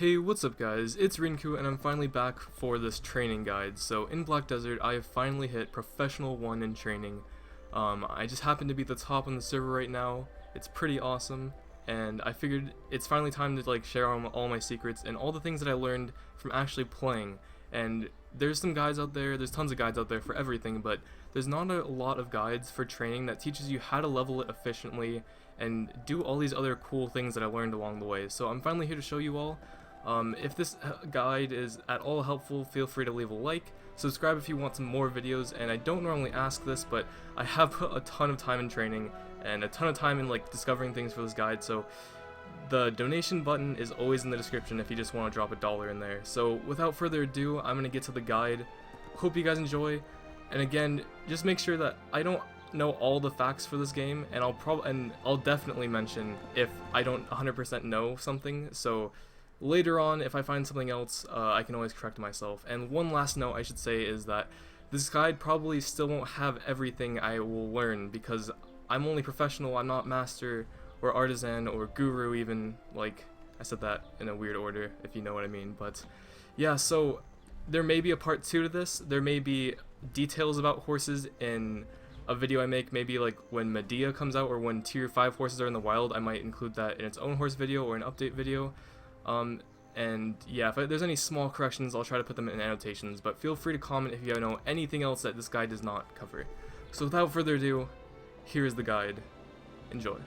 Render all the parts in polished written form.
Hey, what's up guys, it's Rinku and I'm finally back for this training guide. So in Black Desert, I have finally hit Professional 1 in training. I just happen to be the top on the server right now. It's pretty awesome, and I figured it's finally time to share all my secrets and all the things that I learned from actually playing. And there's some guides out there, there's tons of guides out there for everything, but there's not a lot of guides for training that teaches you how to level it efficiently and do all these other cool things that I learned along the way. So I'm finally here to show you all. If this guide is at all helpful, feel free to leave a like, subscribe if you want some more videos, and I don't normally ask this, but I have put a ton of time in training and a ton of time in discovering things for this guide, so the donation button is always in the description if you just want to drop $1 in there. So without further ado, I'm going to get to the guide. Hope you guys enjoy, and again, just make sure that I don't know all the facts for this game, and I'll definitely mention if I don't 100% know something, so later on, if I find something else, I can always correct myself. And one last note I should say is that this guide probably still won't have everything I will learn, because I'm only professional, I'm not master, or artisan, or guru even. I said that in a weird order, if you know what I mean. But yeah, so there may be a part 2 to this. There may be details about horses in a video I make, maybe when Medea comes out, or when tier 5 horses are in the wild. I might include that in its own horse video, or an update video. And yeah, if there's any small corrections, I'll try to put them in annotations, but feel free to comment if you know anything else that this guide does not cover. So without further ado, here's the guide. Enjoy.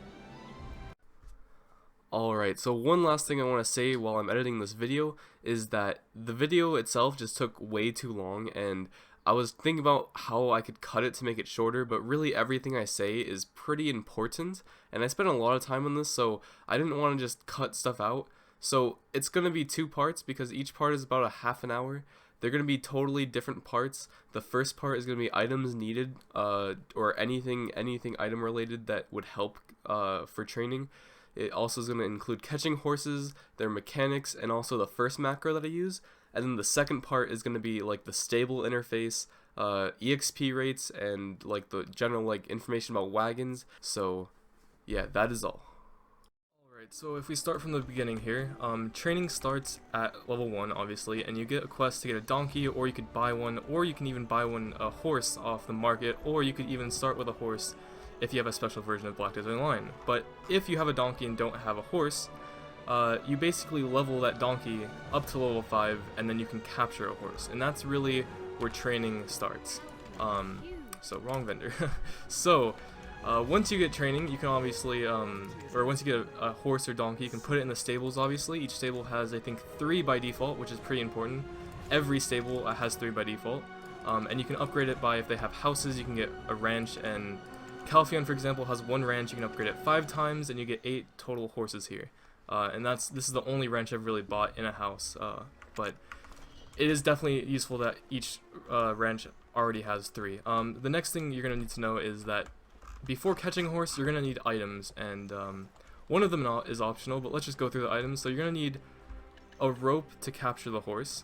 Alright, so one last thing I want to say while I'm editing this video is that the video itself just took way too long, and I was thinking about how I could cut it to make it shorter, but really everything I say is pretty important, and I spent a lot of time on this, so I didn't want to just cut stuff out. So it's going to be 2 parts, because each part is about a half an hour. They're going to be totally different parts. The first part is going to be items needed, or anything item related that would help for training. It also is going to include catching horses, their mechanics, and also the first macro that I use. And then the second part is going to be the stable interface, EXP rates, and the general information about wagons. So yeah, that is all. So if we start from the beginning here, training starts at level 1 obviously, and you get a quest to get a donkey, or you could buy one, or you can even buy a horse off the market, or you could even start with a horse if you have a special version of Black Desert Online. But if you have a donkey and don't have a horse, you basically level that donkey up to level 5, and then you can capture a horse, and that's really where training starts. So wrong vendor. So once you get training, you can obviously, or once you get a horse or donkey, you can put it in the stables, obviously. Each stable has, I think, 3 by default, which is pretty important. Every stable has 3 by default. And you can upgrade it by, if they have houses, you can get a ranch, and Calpheon, for example, has 1 ranch. You can upgrade it 5 times, and you get 8 total horses here. And this is the only ranch I've really bought in a house, but it is definitely useful that each ranch already has 3. The next thing you're going to need to know is that before catching a horse, you're going to need items, and one of them is optional, but let's just go through the items. So you're going to need a rope to capture the horse.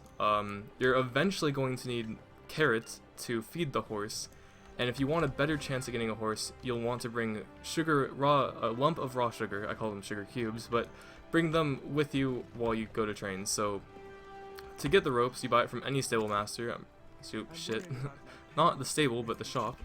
You're eventually going to need carrots to feed the horse, and if you want a better chance of getting a horse, you'll want to bring a lump of raw sugar. I call them sugar cubes, but bring them with you while you go to train. So to get the ropes, you buy it from any stable master. Not the stable, but the shop.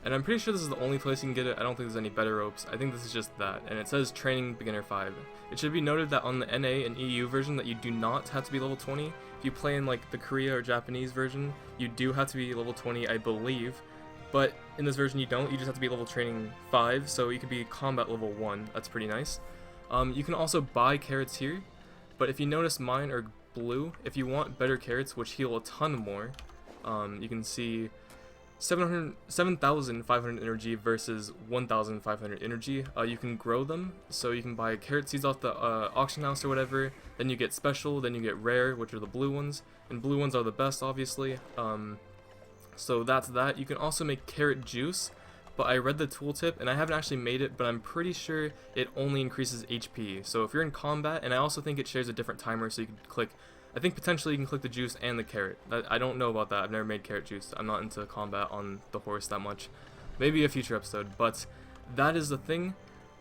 And I'm pretty sure this is the only place you can get it. I don't think there's any better ropes. I think this is just that. And it says Training Beginner 5. It should be noted that on the NA and EU version that you do not have to be level 20. If you play in the Korea or Japanese version, you do have to be level 20, I believe. But in this version you don't. You just have to be level training 5, so you could be combat level 1. That's pretty nice. You can also buy carrots here. But if you notice, mine are blue. If you want better carrots, which heal a ton more, you can see 7,500 energy versus 1,500 energy. You can grow them, so you can buy carrot seeds off the auction house or whatever. Then you get special, then you get rare, which are the blue ones, and blue ones are the best, obviously. So that's that. You can also make carrot juice, but I read the tooltip and I haven't actually made it, but I'm pretty sure it only increases HP. So if you're in combat, and I also think it shares a different timer, so you can click, I think potentially you can click the juice and the carrot. I don't know about that. I've never made carrot juice. I'm not into combat on the horse that much. Maybe a future episode, but that is the thing.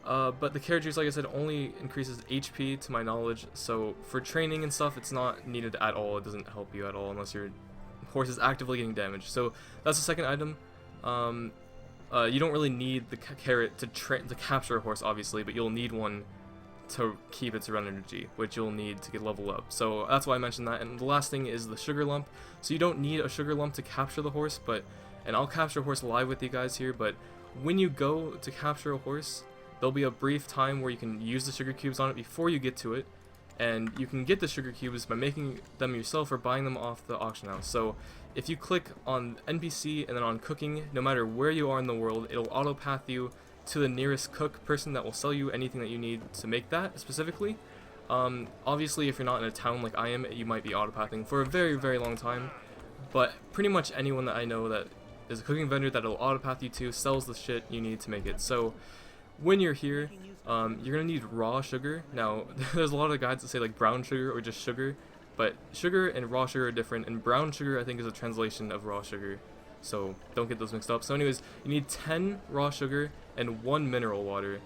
But the carrot juice, like I said, only increases HP to my knowledge, so for training and stuff, it's not needed at all. It doesn't help you at all unless your horse is actively getting damaged. So that's the second item. You don't really need the carrot to capture a horse, obviously, but you'll need one to keep its run energy, which you'll need to get level up. So that's why I mentioned that. And the last thing is the sugar lump. So you don't need a sugar lump to capture the horse, and I'll capture a horse live with you guys here, but when you go to capture a horse, there'll be a brief time where you can use the sugar cubes on it before you get to it, and you can get the sugar cubes by making them yourself or buying them off the auction house. So if you click on NPC and then on cooking, no matter where you are in the world, it'll auto path you to the nearest cook person that will sell you anything that you need to make that specifically. Obviously, if you're not in a town like I am, you might be auto pathing for a very, very long time, but pretty much anyone that I know that is a cooking vendor that it'll auto path you to sells the shit you need to make it. So when you're here, you're gonna need raw sugar. Now, there's a lot of guides that say like brown sugar or just sugar, but sugar and raw sugar are different, and brown sugar I think is a translation of raw sugar, so don't get those mixed up. So anyways, you need 10 raw sugar and 1 mineral water.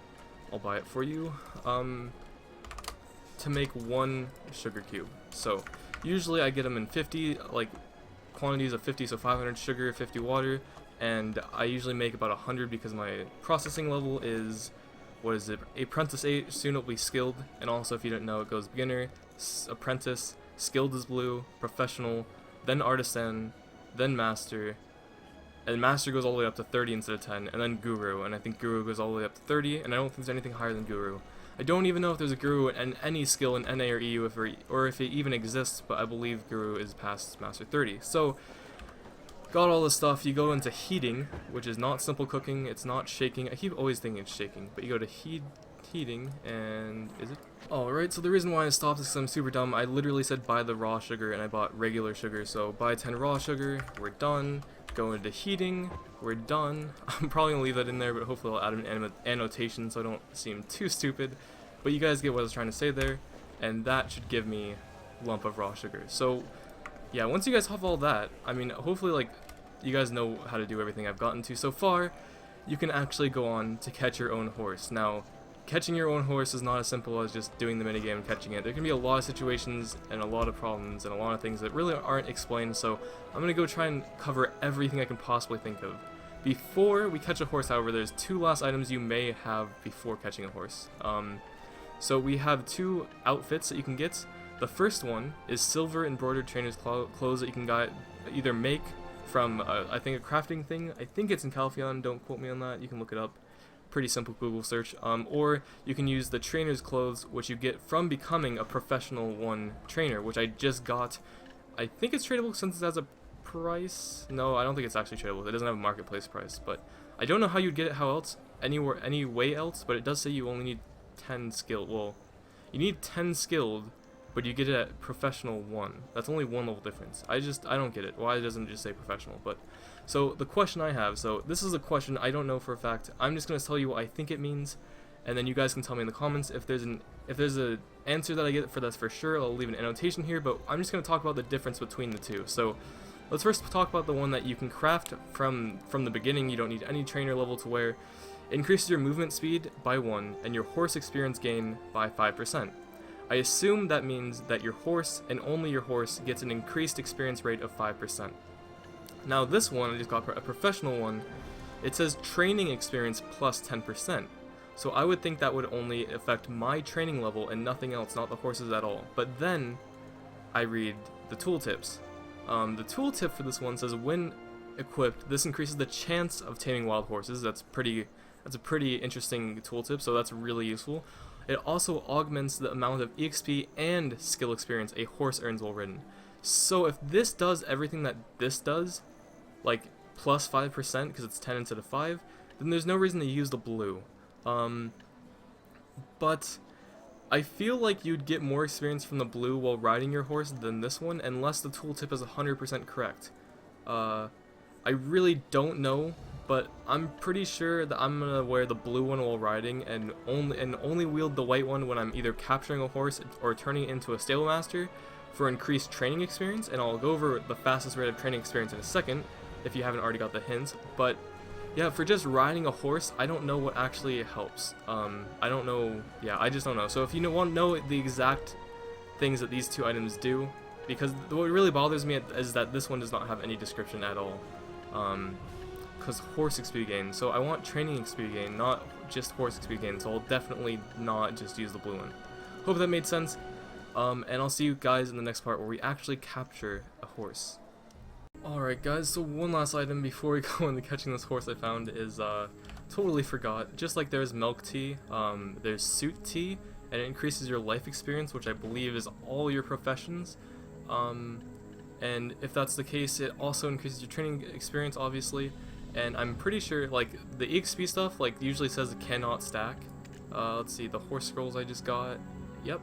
I'll buy it for you, to make 1 sugar cube. So usually I get them in 50, like quantities of 50, so 500 sugar, 50 water, and I usually make about 100 because my processing level is, what is it, apprentice 8, soon it'll be skilled. And also, if you didn't know, it goes beginner, apprentice, skilled is blue, professional, then artisan, then master, and master goes all the way up to 30 instead of 10, and then guru, and I think guru goes all the way up to 30, and I don't think there's anything higher than guru. I don't even know if there's a guru in any skill in NA or EU, or if it even exists, but I believe guru is past master 30. So got all this stuff, you go into heating, which is not simple cooking, it's not shaking. I keep always thinking it's shaking, but you go to heating, and is it? Alright, so the reason why I stopped is because I'm super dumb. I literally said buy the raw sugar, and I bought regular sugar, so buy 10 raw sugar, we're done. Go into heating, we're done. I'm probably going to leave that in there, but hopefully I'll add an annotation so I don't seem too stupid. But you guys get what I was trying to say there, and that should give me lump of raw sugar. So yeah, once you guys have all that, I mean, hopefully like you guys know how to do everything I've gotten to so far, you can actually go on to catch your own horse. Now, catching your own horse is not as simple as just doing the minigame and catching it. There can be a lot of situations and a lot of problems and a lot of things that really aren't explained, so I'm going to go try and cover everything I can possibly think of. Before we catch a horse, however, there's 2 last items you may have before catching a horse. So we have 2 outfits that you can get. The first one is silver embroidered trainer's clothes that you can either make from, I think, a crafting thing. I think it's in Calpheon, don't quote me on that, you can look it up. Pretty simple Google search. Or you can use the trainer's clothes, which you get from becoming a professional 1 trainer, which I just got. I think it's tradable since it has a price. No, I don't think it's actually tradable. It doesn't have a marketplace price, but I don't know how you'd get it any way else, but it does say you only need 10 skilled. Well, you need 10 skilled, but you get it at professional 1. That's only 1 level difference. I don't get it. Why doesn't it just say professional? But so the question I have, so this is a question I don't know for a fact. I'm just gonna tell you what I think it means, and then you guys can tell me in the comments if there's an answer that I get for that's for sure. I'll leave an annotation here, but I'm just gonna talk about the difference between the 2. So let's first talk about the one that you can craft from the beginning. You don't need any trainer level to wear. It increases your movement speed by 1 and your horse experience gain by 5%. I assume that means that your horse, and only your horse, gets an increased experience rate of 5%. Now this one, I just got a professional one, it says training experience plus 10%. So I would think that would only affect my training level and nothing else, not the horses at all. But then I read the tooltips. The tooltip for this one says when equipped, this increases the chance of taming wild horses. That's a pretty interesting tooltip, so that's really useful. It also augments the amount of EXP and skill experience a horse earns while ridden. So if this does everything that this does, like plus 5% because it's 10 instead of 5, then there's no reason to use the blue. But I feel like you'd get more experience from the blue while riding your horse than this one, unless the tooltip is 100% correct. I really don't know, but I'm pretty sure that I'm gonna wear the blue one while riding and only wield the white one when I'm either capturing a horse or turning it into a stable master for increased training experience, and I'll go over the fastest rate of training experience in a second if you haven't already got the hint. But yeah, for just riding a horse, I don't know what actually helps. I don't know. Yeah, I just don't know. So if you want to know the exact things that these two items do, because what really bothers me is that this one does not have any description at all. Because horse XP gain. So I want training XP gain, not just horse XP gain. So I'll definitely not just use the blue one. Hope that made sense. And I'll see you guys in the next part where we actually capture a horse. Alright guys, so one last item before we go into catching this horse I found is, totally forgot. Just like there's milk tea, there's suit tea, and it increases your life experience, which I believe is all your professions. And if that's the case, it also increases your training experience, obviously. And I'm pretty sure, like, the EXP stuff, like, usually says it cannot stack. Let's see, the horse scrolls I just got. Yep.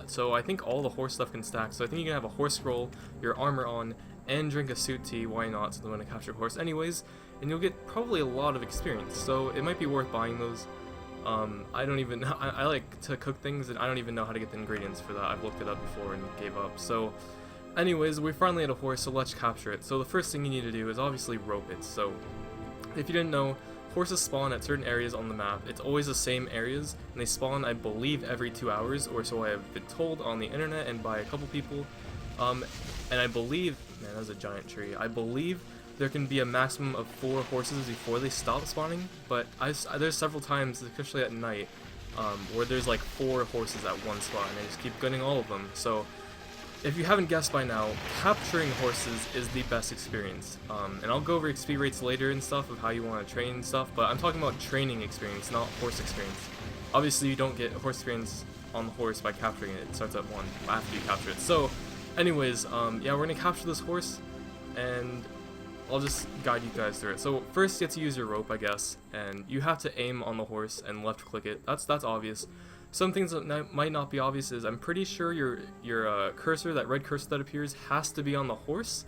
So I think all the horse stuff can stack. So I think you can have a horse scroll, your armor on, and drink a suit tea. Why not? Since I'm going to capture a horse anyways. And you'll get probably a lot of experience. So it might be worth buying those. I don't even know. I like to cook things, and I don't even know how to get the ingredients for that. I've looked it up before and gave up. So anyways, we finally had a horse, so let's capture it. So the first thing you need to do is obviously rope it. So if you didn't know, horses spawn at certain areas on the map. It's always the same areas, and they spawn, I believe, every 2 hours, or so I have been told on the internet and by a couple people. And I believe, man, that's a giant tree. I believe there can be a maximum of 4 horses before they stop spawning, but there's several times, especially at night, where there's like 4 horses at one spot, and I just keep gunning all of them. So if you haven't guessed by now, capturing horses is the best experience. And I'll go over XP rates later and stuff of how you want to train and stuff, but I'm talking about training experience, not horse experience. Obviously, you don't get horse experience on the horse by capturing it. It starts at 1 after you capture it. So anyways, yeah, we're going to capture this horse, and I'll just guide you guys through it. So first you have to use your rope, I guess, and you have to aim on the horse and left click it. That's obvious. Some things that might not be obvious is I'm pretty sure your cursor, that red cursor that appears, has to be on the horse,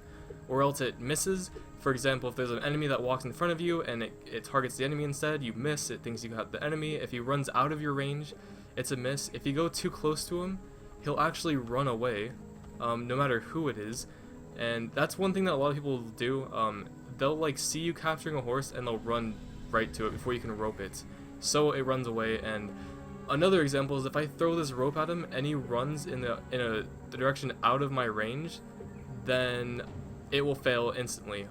or else it misses. For example, if there's an enemy that walks in front of you and it targets the enemy instead, you miss, it thinks you got the enemy. If he runs out of your range, it's a miss. If you go too close to him, he'll actually run away, no matter who it is. And that's one thing that a lot of people do. They'll like see you capturing a horse and they'll run right to it before you can rope it, so it runs away. And another example is if I throw this rope at him and he runs in a direction out of my range, then it will fail instantly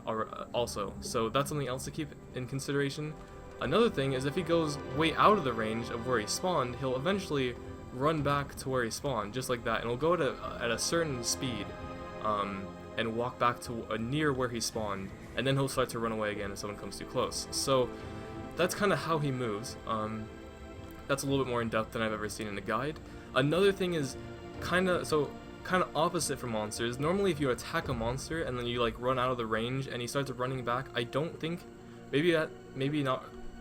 also. So that's something else to keep in consideration. Another thing is if he goes way out of the range of where he spawned, he'll eventually run back to where he spawned, just like that, and he'll go at a certain speed, and walk back to near where he spawned, and then he'll start to run away again if someone comes too close. So that's kind of how he moves. That's a little bit more in depth than I've ever seen in a guide. Another thing is kind of opposite from monsters. Normally if you attack a monster and then you like run out of the range and he starts running back, I don't think, maybe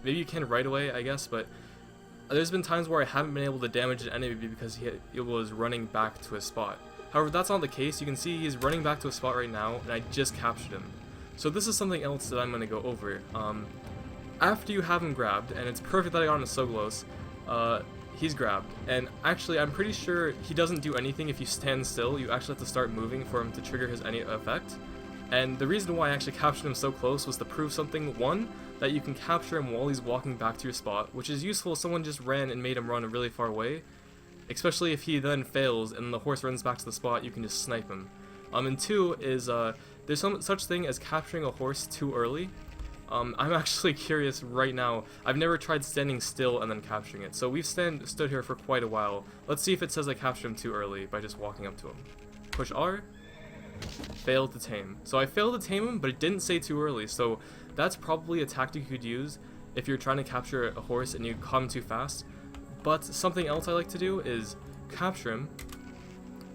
you can right away, I guess, but there's been times where I haven't been able to damage an enemy because he was running back to his spot. However, that's not the case. You can see he's running back to a spot right now, and I just captured him. So this is something else that I'm going to go over. After you have him grabbed, and it's perfect that I got him so close, he's grabbed. And actually, I'm pretty sure he doesn't do anything if you stand still. You actually have to start moving for him to trigger his any effect. And the reason why I actually captured him so close was to prove something. One, that you can capture him while he's walking back to your spot, which is useful if someone just ran and made him run really far away. Especially if he then fails and the horse runs back to the spot, you can just snipe him. And 2 is, there's some such thing as capturing a horse too early. I'm actually curious right now. I've never tried standing still and then capturing it. So we've stood here for quite a while. Let's see if it says I captured him too early by just walking up to him. Push R. Failed to tame. So I failed to tame him, but it didn't say too early. So that's probably a tactic you could use if you're trying to capture a horse and you come too fast. But something else I like to do is capture him,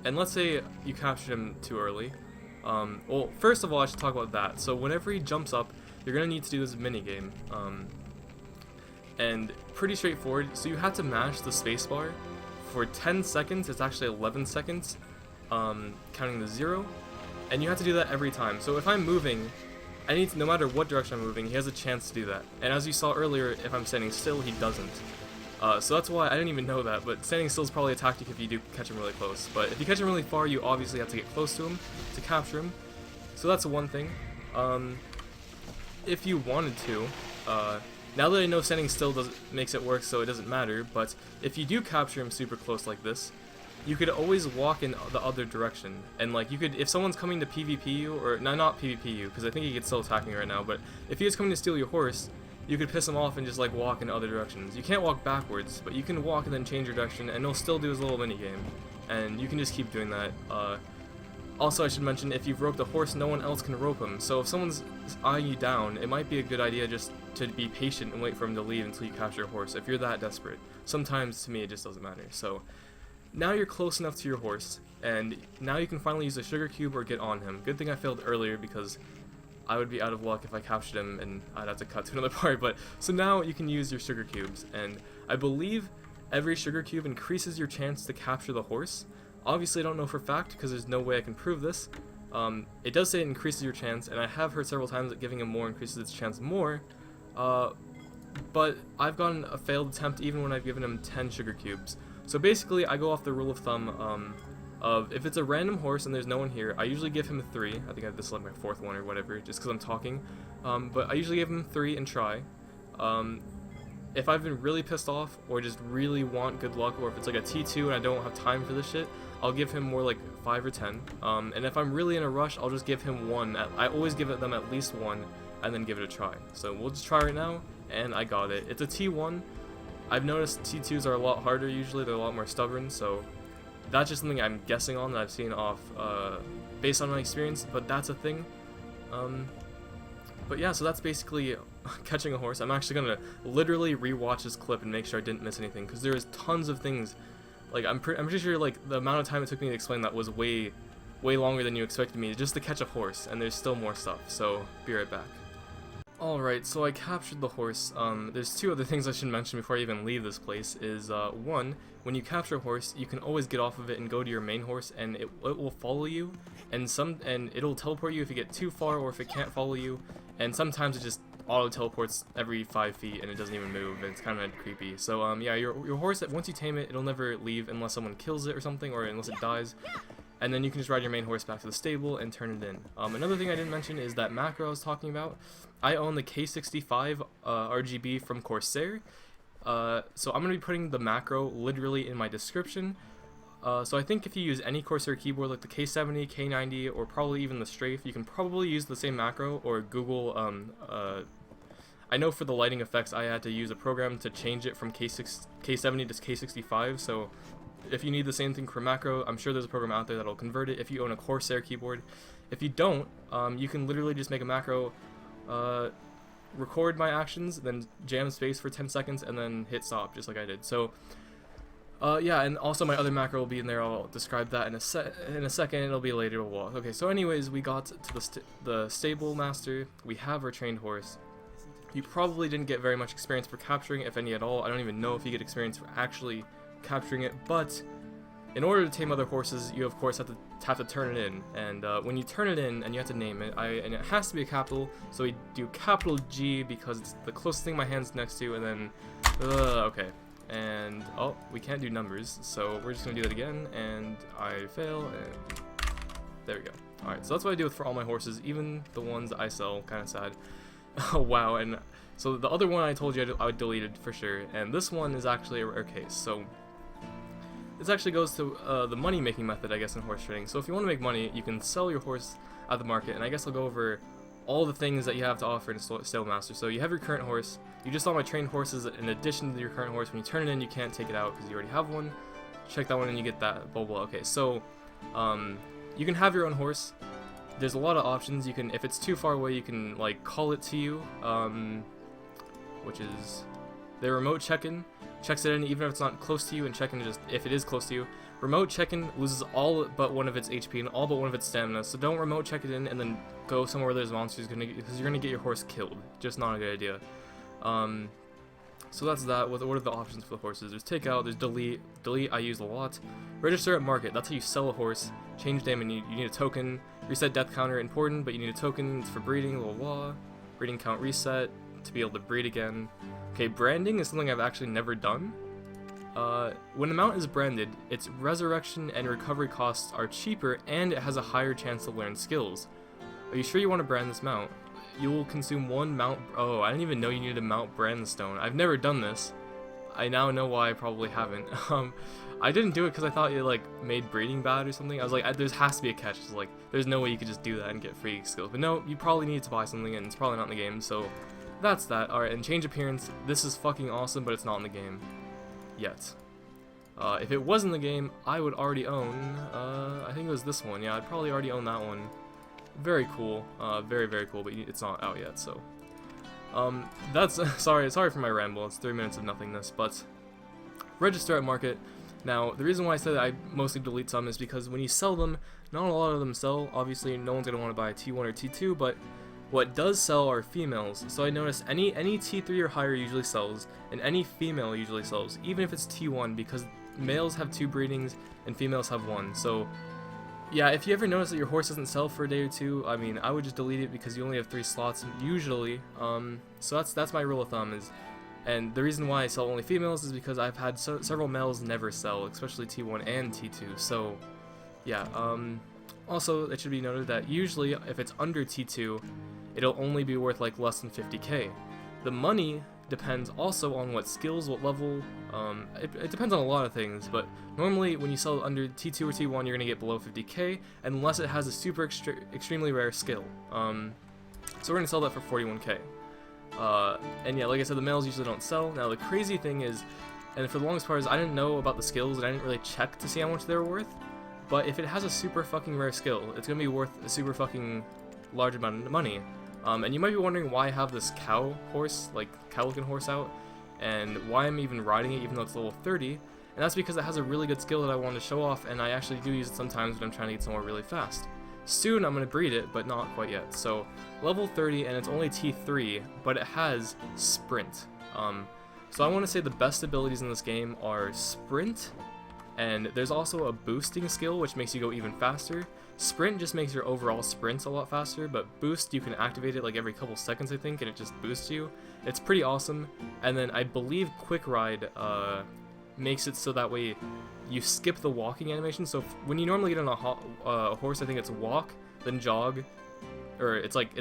and let's say you captured him too early. Well, first of all, I should talk about that. So whenever he jumps up, you're going to need to do this minigame. And pretty straightforward. So you have to mash the spacebar for 10 seconds. It's actually 11 seconds, counting the 0. And you have to do that every time. So if I'm moving, no matter what direction I'm moving, he has a chance to do that. And as you saw earlier, if I'm standing still, he doesn't. So that's why I didn't even know that, but standing still is probably a tactic if you do catch him really close. But if you catch him really far, you obviously have to get close to him to capture him. So that's one thing. If you wanted to, Now that I know standing still makes it work, so it doesn't matter, but if you do capture him super close like this, you could always walk in the other direction, and like you could, if someone's coming to PvP you, or no, not PvP you, because I think he could still attack me right now, but if he is coming to steal your horse, you could piss him off and just like walk in other directions. You can't walk backwards, but you can walk and then change your direction, and he'll still do his little mini game, and you can just keep doing that. Also, I should mention, if you've roped a horse, no one else can rope him, so if someone's eyeing you down, it might be a good idea just to be patient and wait for him to leave until you capture your horse, if you're that desperate. Sometimes, to me, it just doesn't matter. So, now you're close enough to your horse, and now you can finally use a sugar cube or get on him. Good thing I failed earlier, because I would be out of luck if I captured him, and I'd have to cut to another part, but, so now you can use your sugar cubes, and I believe every sugar cube increases your chance to capture the horse. Obviously, I don't know for fact, because there's no way I can prove this. It does say it increases your chance, and I have heard several times that giving him more increases its chance more, but I've gotten a failed attempt even when I've given him 10 sugar cubes. So basically, I go off the rule of thumb of if it's a random horse and there's no one here, I usually give him 3. I think this is like my 4th one or whatever, just because I'm talking. But I usually give him 3 and try. If I've been really pissed off, or just really want good luck, or if it's like a T2 and I don't have time for this shit, I'll give him more like 5 or 10. And if I'm really in a rush, I'll just give him 1. I always give them at least 1, and then give it a try. So we'll just try right now, and I got it. It's a T1. I've noticed T2s are a lot harder usually, they're a lot more stubborn, so that's just something I'm guessing on that I've seen off, based on my experience, but that's a thing. But yeah, so that's basically catching a horse. I'm actually gonna literally rewatch this clip and make sure I didn't miss anything, because there is tons of things. Like I'm pretty sure like the amount of time it took me to explain that was way longer than you expected me just to catch a horse, and there's still more stuff. So be right back. Alright, so I captured the horse. There's 2 other things I should mention before I even leave this place, is, 1, when you capture a horse, you can always get off of it and go to your main horse, and it will follow you, and it'll teleport you if you get too far, or if it can't follow you, and sometimes it just auto-teleports every 5 feet, and it doesn't even move, and it's kind of creepy. So, yeah, your horse, once you tame it, it'll never leave unless someone kills it or something, or unless it dies. And then you can just ride your main horse back to the stable and turn it in. Another thing I didn't mention is that macro I was talking about. I own the K65 RGB from Corsair. So I'm going to be putting the macro literally in my description. So I think if you use any Corsair keyboard like the K70, K90, or probably even the Strafe, you can probably use the same macro, or Google, I know for the lighting effects I had to use a program to change it from K70 to K65, so if you need the same thing for macro, I'm sure there's a program out there that'll convert it if you own a Corsair keyboard. If you don't, you can literally just make a macro, record my actions, then jam space for 10 seconds, and then hit stop, just like I did. So, yeah, and also my other macro will be in there. I'll describe that in a second. It'll be later. Okay, so anyways, we got to the stable master. We have our trained horse. You probably didn't get very much experience for capturing it, if any at all. I don't even know if you get experience for actually capturing it, but in order to tame other horses, you of course have to turn it in, and when you turn it in and you have to name it, and it has to be a capital, so we do capital G because it's the closest thing my hand's next to, and then okay, and oh, we can't do numbers, so we're just gonna do that again, and I fail, and there we go. Alright, so that's what I do for all my horses, even the ones I sell. Kind of sad. Oh wow. And so the other one I told you I deleted for sure, and this one is actually a rare case. So this actually goes to the money making method, I guess, in horse trading. So if you want to make money, you can sell your horse at the market, and I guess I'll go over all the things that you have to offer in Stable Master. So you have your current horse. You just saw my trained horses in addition to your current horse. When you turn it in, you can't take it out because you already have one. Check that one and you get that, blah blah. Okay, so you can have your own horse. There's a lot of options. You can, if it's too far away, you can like call it to you, which is the remote check-in. Checks it in even if it's not close to you, and check-in just if it is close to you. Remote check-in loses all but one of its HP and all but one of its stamina, so don't remote check it in and then go somewhere where there's monsters, because you're gonna get your horse killed. Just not a good idea. So that's that. What are the options for the horses? There's takeout, there's delete. Delete I use a lot. Register at market, that's how you sell a horse. Change name, and you need a token. Reset death counter, important, but you need a token. It's for breeding, blah blah. Breeding count reset to be able to breed again. Okay, branding is something I've actually never done. When a mount is branded, its resurrection and recovery costs are cheaper, and it has a higher chance to learn skills. Are you sure you want to brand this mount? you will consume 1 Mount... Oh, I didn't even know you needed a Mount Brandstone. I've never done this. I now know why I probably haven't. I didn't do it because I thought it like made breeding bad or something. I was like, there has to be a catch. It's like, there's no way you could just do that and get free skills. But no, you probably need to buy something, and it's probably not in the game. So that's that. Alright, and change appearance. This is fucking awesome, but it's not in the game yet. If it was in the game, I would already own, I think it was this one. Yeah, I'd probably already own that one. Very cool. Very, very cool, but it's not out yet, so. That's, sorry for my ramble. It's 3 minutes of nothingness, but register at market. Now, the reason why I said that I mostly delete some is because when you sell them, not a lot of them sell. Obviously, no one's going to want to buy a T1 or T2, but what does sell are females. So I noticed any T3 or higher usually sells, and any female usually sells, even if it's T1, because males have 2 breedings and females have 1. So yeah, if you ever notice that your horse doesn't sell for a day or 2, I mean, I would just delete it because you only have 3 slots usually. So that's my rule of thumb is. And the reason why I sell only females is because I've had several males never sell, especially T1 and T2. So yeah, also it should be noted that usually if it's under T2, it'll only be worth like less than 50k. The money depends also on what skills, what level, it depends on a lot of things, but normally when you sell under T2 or T1 you're going to get below 50k unless it has a super extremely rare skill. So we're going to sell that for 41k. And yeah, like I said, the males usually don't sell. Now the crazy thing is, and for the longest part is I didn't know about the skills and I didn't really check to see how much they were worth, but if it has a super fucking rare skill, it's going to be worth a super fucking large amount of money. And you might be wondering why I have this cow horse, like cow-looking horse out, and why I'm even riding it even though it's level 30, and that's because it has a really good skill that I want to show off, and I actually do use it sometimes when I'm trying to get somewhere really fast. Soon I'm going to breed it, but not quite yet. So level 30, and it's only T3, but it has Sprint. So I want to say the best abilities in this game are Sprint, and there's also a boosting skill which makes you go even faster. Sprint just makes your overall sprints a lot faster, but Boost, you can activate it like every couple seconds I think, and it just boosts you. It's pretty awesome. And then I believe Quick Ride makes it so that way you skip the walking animation. So when you normally get on a horse, I think it's walk, then jog, or it's like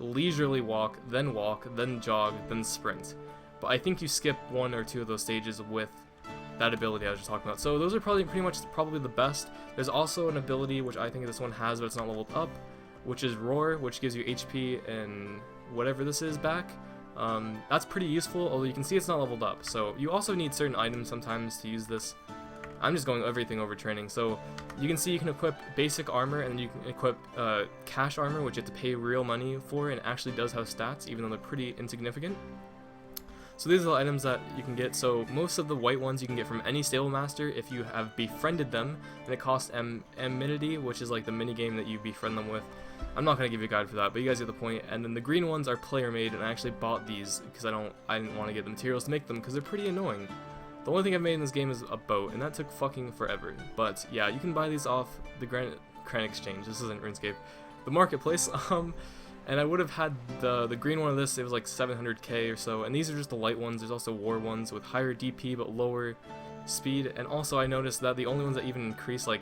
leisurely walk, then jog, then sprint. But I think you skip 1 or 2 of those stages with that ability I was just talking about. So those are probably the best. There's also an ability which I think this one has, but it's not leveled up, which is Roar, which gives you HP and whatever this is back. That's pretty useful, although you can see it's not leveled up. So you also need certain items sometimes to use this. I'm just going everything over training. So you can see you can equip basic armor, and then you can equip cash armor, which you have to pay real money for, and it actually does have stats, even though they're pretty insignificant. So these are the items that you can get. So most of the white ones you can get from any stable master if you have befriended them, and it costs amenity, which is like the mini game that you befriend them with. I'm not gonna give you a guide for that, but you guys get the point. And then the green ones are player made, and I actually bought these because I didn't want to get the materials to make them because they're pretty annoying. The only thing I've made in this game is a boat, and that took fucking forever. But yeah, you can buy these off the Grand Exchange. This isn't RuneScape, the marketplace. And I would have had the green one of this. It was like 700k or so, and these are just the light ones. There's also war ones with higher DP but lower speed. And also I noticed that the only ones that even increase, like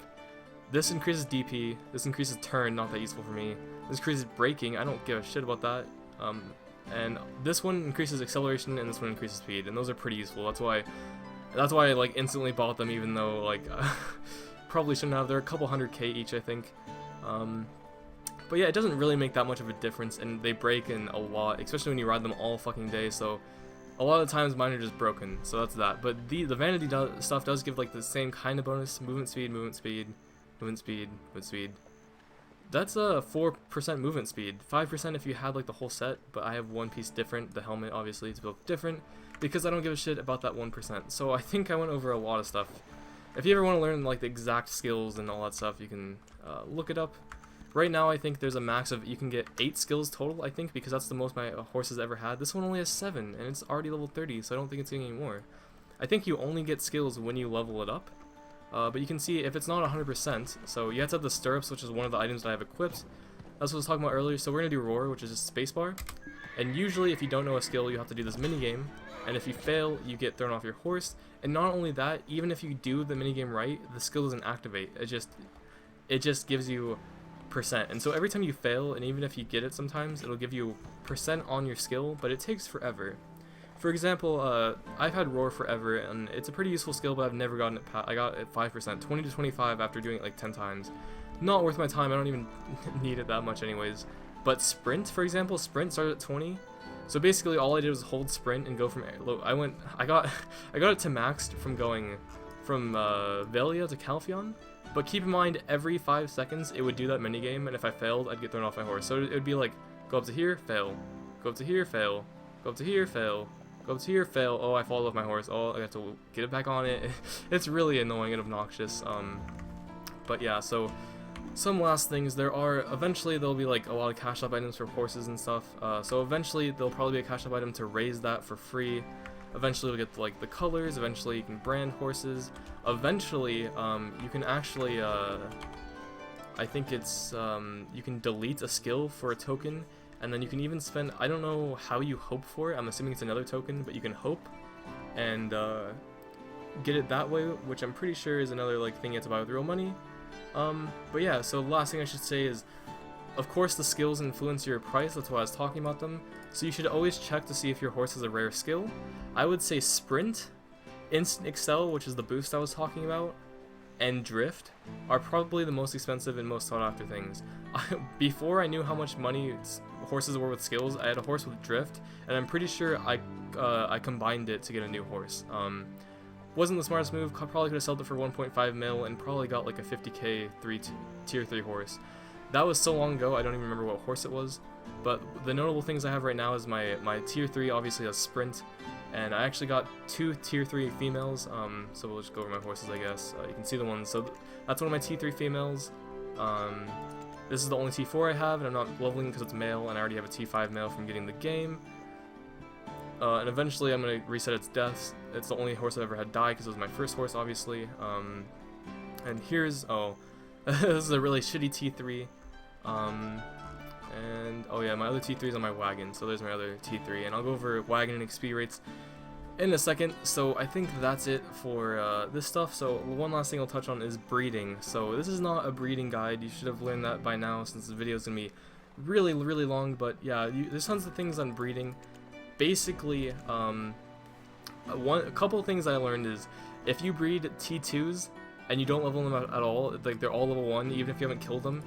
this increases DP, this increases turn, not that useful for me. This increases braking, I don't give a shit about that. And this one increases acceleration, and this one increases speed, and those are pretty useful. That's why I like instantly bought them, even though like probably shouldn't have. They're a couple 100k each, I think. But yeah, it doesn't really make that much of a difference, and they break in a lot, especially when you ride them all fucking day. So a lot of the times mine are just broken, so that's that. But the vanity stuff does give like the same kind of bonus: movement speed, movement speed, movement speed, movement speed. That's a 4% movement speed, 5% if you had like the whole set. But I have one piece different. The helmet obviously is built different because I don't give a shit about that 1%. So I think I went over a lot of stuff. If you ever want to learn like the exact skills and all that stuff, you can look it up. Right now I think there's a max of, you can get 8 skills total, I think, because that's the most my horse has ever had. This one only has 7, and it's already level 30, so I don't think it's getting any more. I think you only get skills when you level it up, but you can see if it's not 100%, so you have to have the stirrups, which is one of the items that I have equipped. That's what I was talking about earlier. So we're going to do Roar, which is just spacebar, and usually if you don't know a skill, you have to do this minigame, and if you fail, you get thrown off your horse. And not only that, even if you do the minigame right, the skill doesn't activate. It just gives you percent. And so every time you fail, and even if you get it sometimes, it'll give you percent on your skill, but it takes forever. For example, I've had Roar forever, and it's a pretty useful skill, but I've never gotten it I got it 5%, 20 to 25 after doing it like 10 times. Not worth my time, I don't even need it that much anyways. But Sprint, for example, Sprint started at 20. So basically all I did was hold Sprint and go from, I got it to maxed from going from Velia to Calpheon. But keep in mind, every 5 seconds it would do that minigame, and if I failed, I'd get thrown off my horse. So it would be like, go up to here, fail. Go up to here, fail. Go up to here, fail. Go up to here, fail. Oh, I fall off my horse. Oh, I have to get it back on it. It's really annoying and obnoxious. But yeah, so some last things. Eventually there'll be like a lot of cash up items for horses and stuff. So eventually there'll probably be a cash up item to raise that for free. Eventually you'll get like the colors. Eventually you can brand horses. Eventually you can actually I think it's you can delete a skill for a token. And then you can even spend, I don't know how you hope for it, I'm assuming it's another token, but you can hope and get it that way, which I'm pretty sure is another like thing you have to buy with real money. But yeah, so the last thing I should say is, of course the skills influence your price, that's why I was talking about them, so you should always check to see if your horse has a rare skill. I would say Sprint, Instant Excel, which is the boost I was talking about, and Drift are probably the most expensive and most sought after things. Before I knew how much money horses were with skills, I had a horse with Drift, and I'm pretty sure I combined it to get a new horse. Wasn't the smartest move, probably could have sold it for 1.5 mil and probably got like a 50k tier 3 horse. That was so long ago, I don't even remember what horse it was, but the notable things I have right now is my tier 3 obviously has Sprint, and I actually got 2 tier 3 females, so we'll just go over my horses I guess. You can see the ones, so that's one of my T3 females. This is the only T4 I have, and I'm not leveling because it's male, and I already have a T5 male from getting the game. And eventually I'm going to reset its deaths. It's the only horse I've ever had die because it was my first horse, obviously. And here's, this is a really shitty T3. And, oh yeah, my other T3 is on my wagon, so there's my other T3. And I'll go over wagon and XP rates in a second. So I think that's it for this stuff. So one last thing I'll touch on is breeding. So this is not a breeding guide. You should have learned that by now since the video is going to be really, really long. But yeah, there's tons of things on breeding. Basically, a couple of things I learned is if you breed T2s and you don't level them at all, like they're all level 1, even if you haven't killed them,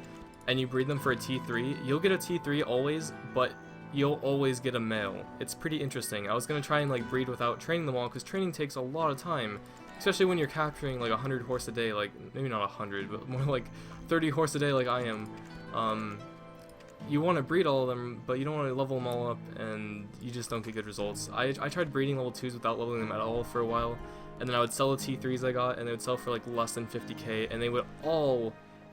and you breed them for a T3, you'll get a T3 always, but you'll always get a male. It's pretty interesting. I was going to try and like breed without training them all, because training takes a lot of time, especially when you're capturing like 100 horse a day, like maybe not 100, but more like 30 horse a day like I am. You want to breed all of them, but you don't want to level them all up, and you just don't get good results. I tried breeding level 2s without leveling them at all for a while, and then I would sell the T3s I got, and they would sell for like less than 50k, and they would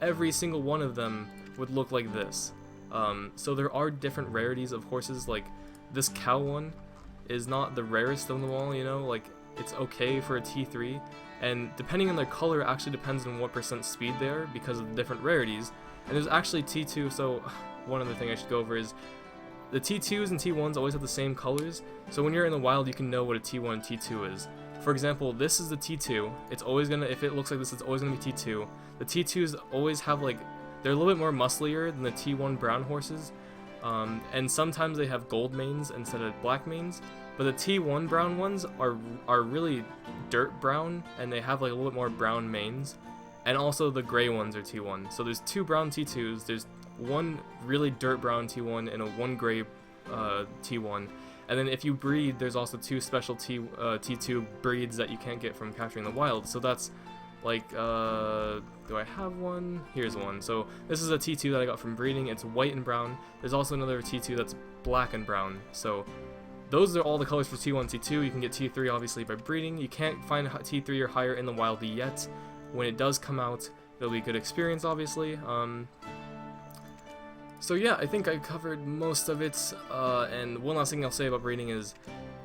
every single one of them would look like this. So there are different rarities of horses, like this cow one is not the rarest of them all, you know, like it's okay for a T3, and depending on their color actually depends on what % speed they are because of the different rarities, and there's actually T2, so one other thing I should go over is the T2s and T1s always have the same colors, so when you're in the wild you can know what a T1 and T2 is. For example, this is the T2, it's always gonna, if it looks like this, it's always gonna be T2. The T2s always have like, they're a little bit more musclier than the T1 brown horses, and sometimes they have gold manes instead of black manes, but the T1 brown ones are really dirt brown, and they have like a little bit more brown manes, and also the gray ones are T1. So there's 2 brown T2s, there's one really dirt brown T1 and a 1 gray T1, and then if you breed, there's also 2 special T2 breeds that you can't get from capturing the wild. So that's like, do I have one? Here's one. So this is a T2 that I got from breeding. It's white and brown. There's also another T2 that's black and brown. So those are all the colors for T1, T2. You can get T3 obviously by breeding. You can't find T3 or higher in the wild yet. When it does come out, it'll be a good experience, obviously. So yeah, I think I covered most of it, and one last thing I'll say about breeding is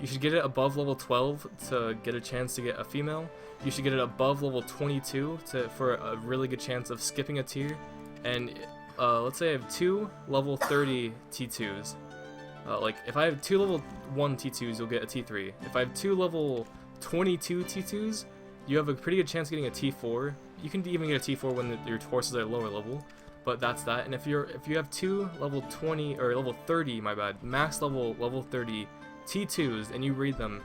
you should get it above level 12 to get a chance to get a female. You should get it above level 22 for a really good chance of skipping a tier, and let's say I have 2 level 30 T2s. Like, if I have 2 level 1 T2s, you'll get a T3. If I have 2 level 22 T2s, you have a pretty good chance of getting a T4. You can even get a T4 when your horses are lower level. but that's that. And if you have two level 20 or level 30, my bad, max level 30 T2s and you breed them,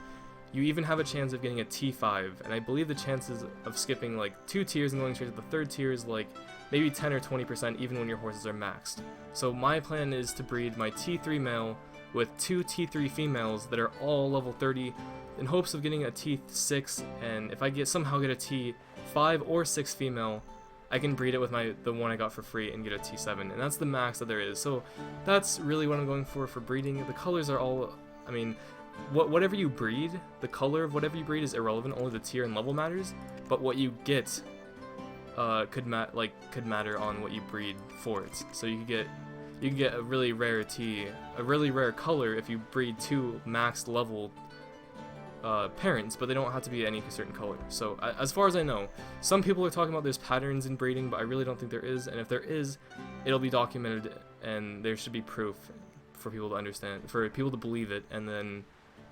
you even have a chance of getting a T5, and I believe the chances of skipping like 2 tiers and going straight to the 3rd tier is like maybe 10 or 20% even when your horses are maxed. So my plan is to breed my T3 male with 2 T3 females that are all level 30 in hopes of getting a T6, and if I somehow get a T5 or 6 female, I can breed it with the one I got for free and get a T7, and that's the max that there is. So that's really what I'm going for breeding. The colors are all, I mean, whatever you breed, the color of whatever you breed is irrelevant. Only the tier and level matters. But what you get could matter on what you breed for it. So you can get a really rare a really rare color if you breed 2 max level parents, but they don't have to be any certain color. So as far as I know, some people are talking about there's patterns in breeding, but I really don't think there is. And if there is, it'll be documented, and there should be proof for people to understand, for people to believe it, and then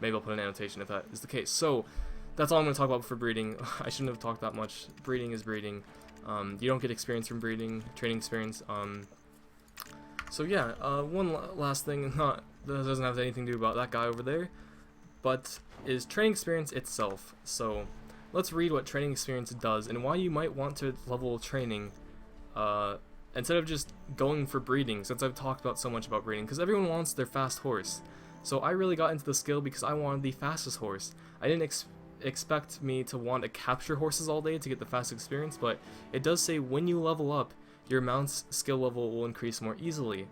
maybe I'll put an annotation if that is the case. So that's all I'm going to talk about for breeding. I shouldn't have talked that much. Breeding is breeding. You don't get experience from breeding, training experience. So yeah, one last thing, that doesn't have anything to do about that guy over there, but is training experience itself. So let's read what training experience does and why you might want to level training instead of just going for breeding, since I've talked about so much about breeding, because everyone wants their fast horse. So I really got into the skill because I wanted the fastest horse. I didn't expect me to want to capture horses all day to get the fast experience, but it does say when you level up, your mount's skill level will increase more easily.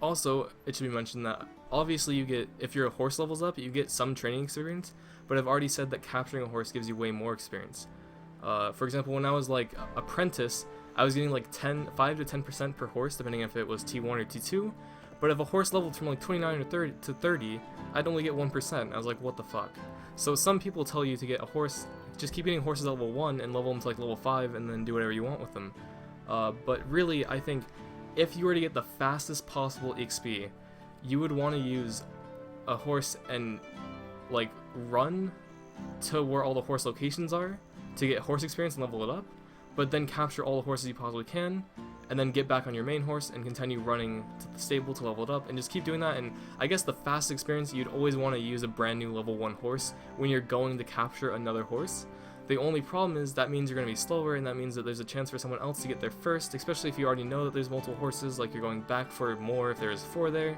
Also, it should be mentioned that obviously if your horse levels up, you get some training experience, but I've already said that capturing a horse gives you way more experience. For example, when I was like apprentice, I was getting like 5 to 10% per horse, depending if it was T1 or T2. But if a horse leveled from like 29 or 30, I'd only get 1%. I was like, what the fuck? So some people tell you to get a horse, just keep getting horses at level 1 and level them to like level 5 and then do whatever you want with them. But really, I think if you were to get the fastest possible XP, you would want to use a horse and like run to where all the horse locations are to get horse experience and level it up, but then capture all the horses you possibly can, and then get back on your main horse and continue running to the stable to level it up, and just keep doing that. And I guess the fast experience, you'd always want to use a brand new level 1 horse when you're going to capture another horse. The only problem is that means you're going to be slower, and that means that there's a chance for someone else to get there first, especially if you already know that there's multiple horses, like you're going back for more if there's 4 there.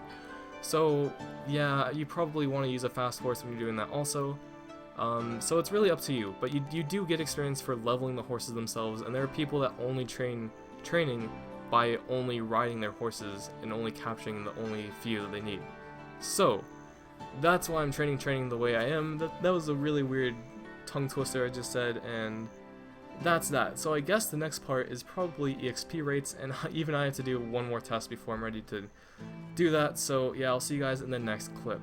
So yeah, you probably want to use a fast horse when you're doing that also. So it's really up to you, but you do get experience for leveling the horses themselves, and there are people that only training by only riding their horses and only capturing the only few that they need. So that's why I'm training the way I am. That was a really weird tongue twister I just said, and that's that. So I guess the next part is probably EXP rates, and even I have to do one more test before I'm ready to do that. So yeah, I'll see you guys in the next clip.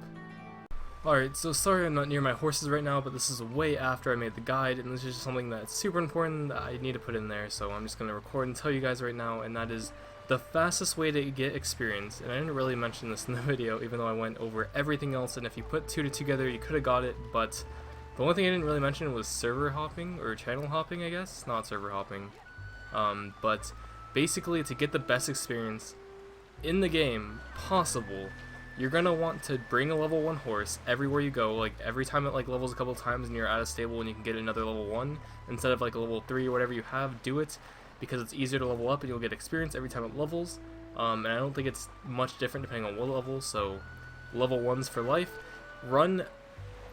Alright, so sorry I'm not near my horses right now, but this is way after I made the guide, and this is just something that's super important that I need to put in there, so I'm just going to record and tell you guys right now, and that is the fastest way to get experience. And I didn't really mention this in the video, even though I went over everything else, and if you put 2 together, you could have got it, but the only thing I didn't really mention was server hopping, or channel hopping, I guess? Not server hopping. But basically, to get the best experience in the game possible, you're gonna want to bring a level 1 horse everywhere you go. Like every time it like levels a couple times and you're at a stable and you can get another level 1 instead of like a level 3 or whatever you have, do it, because it's easier to level up and you'll get experience every time it levels. And I don't think it's much different depending on what level, so level 1s for life. Run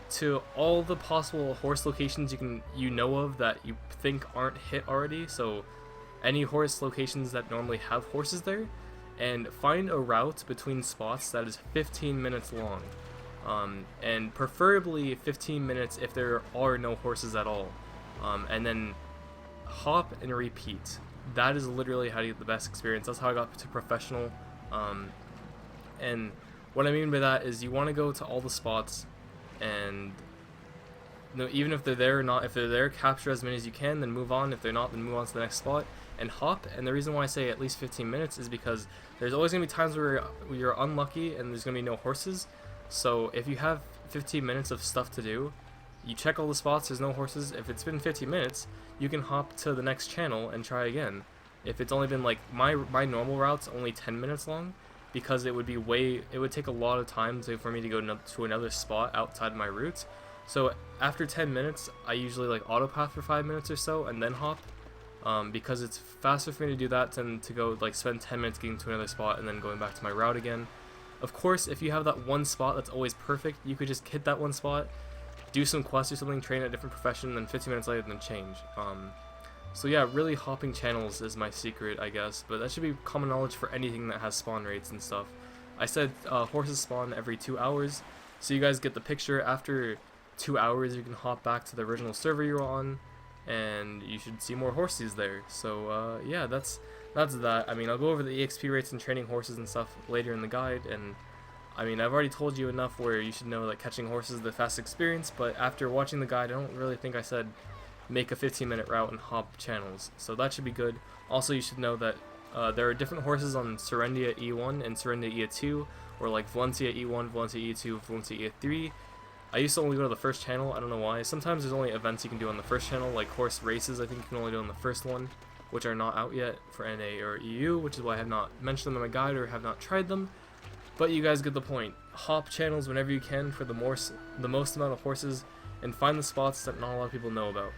to all the possible horse locations you know of that you think aren't hit already, so any horse locations that normally have horses there, and find a route between spots that is 15 minutes long, and preferably 15 minutes if there are no horses at all, and then hop and repeat. That is literally how you get the best experience. That's how I got to professional, and what I mean by that is you want to go to all the spots, and even if they're there or not, if they're there, capture as many as you can, then move on. If they're not, then move on to the next spot and hop. And the reason why I say at least 15 minutes is because there's always going to be times where you're unlucky and there's going to be no horses. So if you have 15 minutes of stuff to do, you check all the spots, there's no horses. If it's been 15 minutes, you can hop to the next channel and try again. If it's only been like my normal route's only 10 minutes long, because it would take a lot of time for me to go to another spot outside of my route. So after 10 minutes, I usually like autopath for 5 minutes or so and then hop, because it's faster for me to do that than to go like spend 10 minutes getting to another spot and then going back to my route again. Of course, if you have that one spot that's always perfect, you could just hit that one spot, do some quests or something, train at a different profession, and then 15 minutes later then change. So yeah, really hopping channels is my secret, I guess, but that should be common knowledge for anything that has spawn rates and stuff. I said horses spawn every 2 hours, so you guys get the picture. After 2 hours, you can hop back to the original server you're on, and you should see more horses there. So yeah, that's that. I mean, I'll go over the EXP rates and training horses and stuff later in the guide, and I mean, I've already told you enough where you should know that catching horses is the fast experience, but after watching the guide, I don't really think I said make a 15-minute route and hop channels, so that should be good. Also, you should know that there are different horses on Serendia E1 and Serendia E2, or like Valencia E1, Valencia E2, Valencia E3. I used to only go to the first channel, I don't know why. Sometimes there's only events you can do on the first channel, like horse races I think you can only do on the first one, which are not out yet for NA or EU, which is why I have not mentioned them in my guide or have not tried them. But you guys get the point. Hop channels whenever you can for the most amount of horses, and find the spots that not a lot of people know about.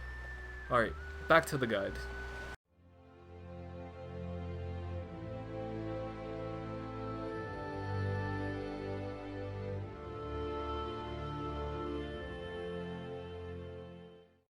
Alright, back to the guide.